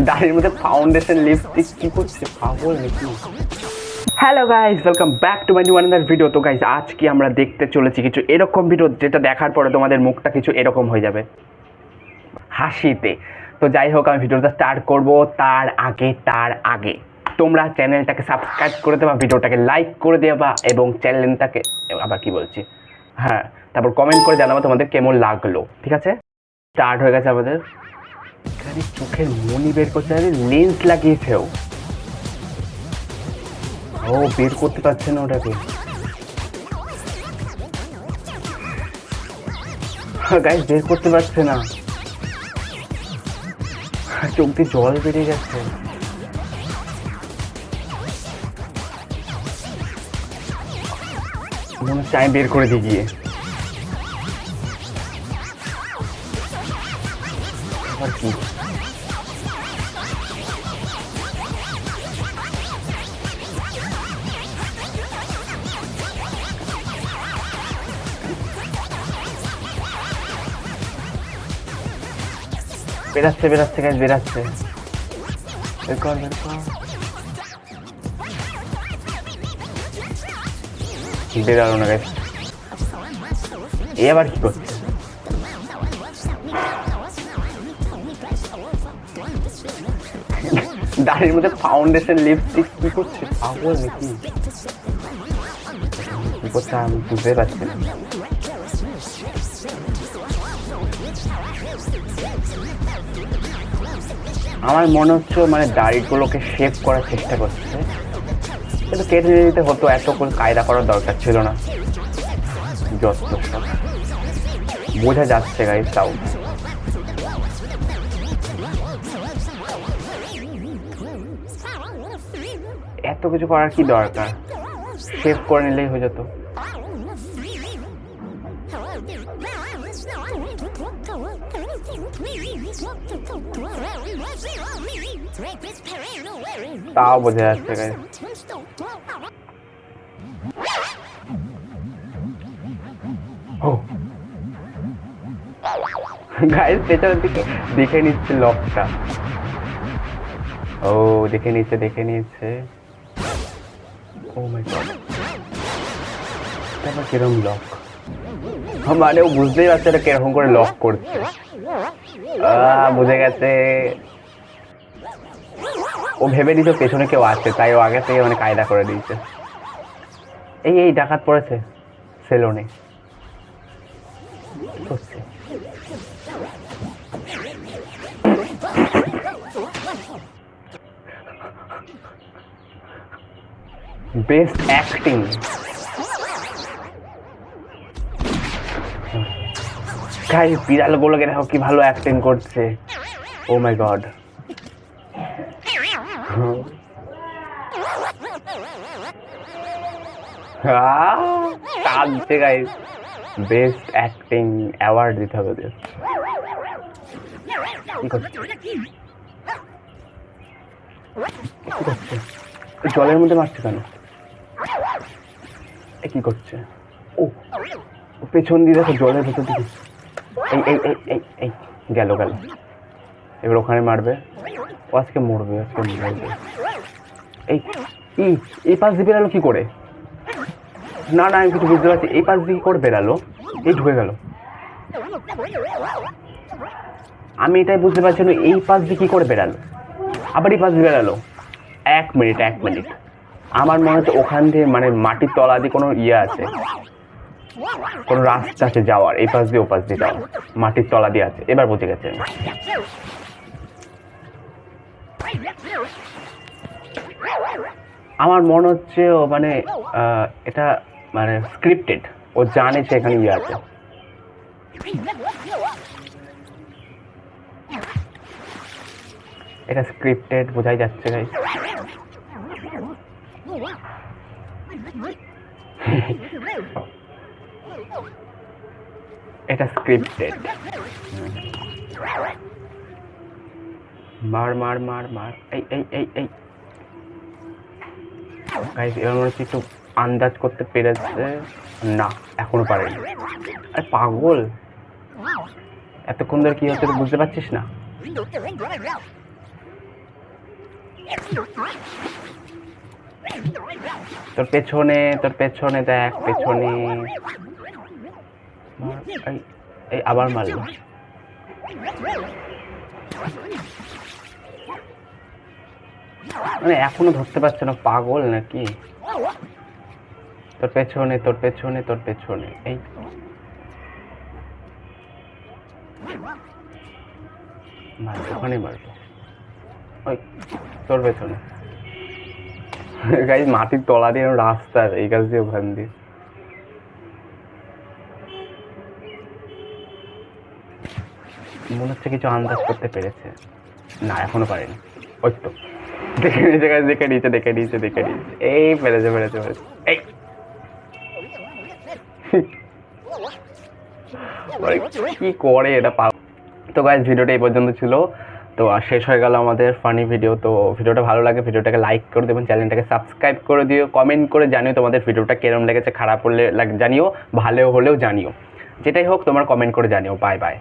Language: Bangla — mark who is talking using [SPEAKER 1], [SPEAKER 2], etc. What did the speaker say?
[SPEAKER 1] দাড়ির মধ্যে ফাউন্ডেশন লিপস্টিক কি করছে, পাগল নাকি? Hello guys, welcome back to my new another video. তো গাইজ, আজকে আমরা দেখতে চলেছি কিছু এরকম ভিডিও যেটা দেখার পরে তোমাদের মুখটা কিছু এরকম হয়ে যাবে হাসিতে। তো যাই হোক, আমি ভিডিওটা স্টার্ট করব। তার আগে তোমরা চ্যানেলটাকে সাবস্ক্রাইব করে দেবা, ভিডিওটাকে লাইক করে দেবা এবং চ্যানেলটাকে আবার কি বলছি, হ্যাঁ, তারপর কমেন্ট করে জানাবো তোমাদের কেমন লাগলো। ঠিক আছে, স্টার্ট হয়ে গেছে আমাদের। এখানে চোখের মনি বের করতে হবে, লেন্স লাগিয়েছে ও বের করতে পারছে না ওটাকে। গাইস, বের করতে পারছে না, চোখ দিয়ে জল বেরিয়ে গেছে। মনে হচ্ছে আমি বের করে দিয়ে গিয়ে আবার কি বেরাচ্ছে গাইস, বেরাচ্ছে। বের কর। বেরালো না গাইস, এ আবার কি করছে? দাড়ির মধ্যে ফাউন্ডেশন লিপস্টিক কি করছে, পাগল নাকি? কি করছে আমি বুঝতে পারছি না। আমার মনে হচ্ছে মানে দাড়িগুলোকে শেভ করার চেষ্টা করছে, কিন্তু কেটে দিতে হতো, এত করে কায়দা করার দরকার ছিল না। যত সব বোঝা যাচ্ছে গাইস, তাও এত কিছু করার কি দরকার, শেভ করে নিলেই হয়ে যেত। তাও বোঝা যাচ্ছে গাইস। গাইস, পেছনের দিকে দেখে নিচ্ছে লকটা। ও দেখে নিচ্ছে। ও মাই গড, এটা কিরকম লক? মানে ও বুঝতেই পারছে এটা কিরকম করে লক করছে। বুঝে গেছে, ও ভেবে নিত পেছনে কেউ আছে, তাই ও আগে থেকে মানে কায়দা করে দিয়েছে। এই ডাকাত পড়েছে সেলুনে। Best acting. গাইস, বিড়ালগুলোকে দেখো কি ভালো অ্যাক্টিং করছে। ও মাই গড, কাঁদছে গাইস। বেস্ট অ্যাক্টিং অ্যাওয়ার্ড দিতে হবে ওদের। কি করছে? জলের মধ্যে মারছে কেন? কি করছে? ও পেছন দিয়ে দেখো, জলের ভেতর দিকে। এই গেল। এবার ওখানে মারবে, ও আজকে মরবে। এই পাশ দিয়ে বেরালো কি করে? না আমি কিছু বুঝতে পারছি। এই পাশ দিয়ে করে বেরালো, এই ঢুকে গেল। আমি এটাই বুঝতে পারছি না, এই পাশ দিয়ে কি করে বেরালো, আবার এই পাশ দিয়ে বেরালো। এক মিনিট, আমার মনে হচ্ছে ওখান দিয়ে মানে মাটির তলা দিয়ে কোনো আছে, কোনো রাস্তা আছে যাওয়ার, এই পাশ দিয়ে ও পাশ দিয়ে যাওয়ার, মাটির তলা দিয়ে আছে। এবার বুঝে গেছে। আমার মনে হচ্ছে ও মানে এটা মানে স্ক্রিপ্টেড, ও জানে যে এখানে আছে। এটা স্ক্রিপ্টেড বোঝাই যাচ্ছে গাইস। এটা স্ক্রিপ্টেড। মার এই গাইস, এবার মনে হচ্ছে একটু আন্দাজ করতে পেরেছে। না, এখনো পারেনি। আরে পাগল, এতক্ষণ ধরে কি হচ্ছে তুই বুঝতে পারছিস না? তোর পেছনে দেখ, পেছনে। এই আবার মারলো। মানে এখনো ধরতে পারছে না, পাগল নাকি? তোর পেছনে এই মারবো, ওখানেই মারবো। ওই তোর পেছনে গাইস, মাটির তলা দিয়ে রাস্তা, এই কাজ দিয়ে ওখান দিয়ে। মনে হচ্ছে কিছু আন্দাজ করতে পেরেছে। না, এখনো পারেনি। ওই তো দেখে নিয়েছে। এই পেরেছে। এই কি করে এটা পা। তো গাইস, ভিডিওটা এই পর্যন্ত ছিল। তো শেষ হয়ে গেল আমাদের ফানি ভিডিও। তো ভিডিওটা ভালো লাগে ভিডিওটাকে লাইক করে দেবেন, চ্যানেলটাকে সাবস্ক্রাইব করে দিও, কমেন্ট করে জানিও তোমাদের ভিডিওটা কেরম লেগেছে, খারাপ হলে জানিও, ভালো হলেও জানিও, যেটাই হোক তোমার কমেন্ট করে জানিও। Bye bye.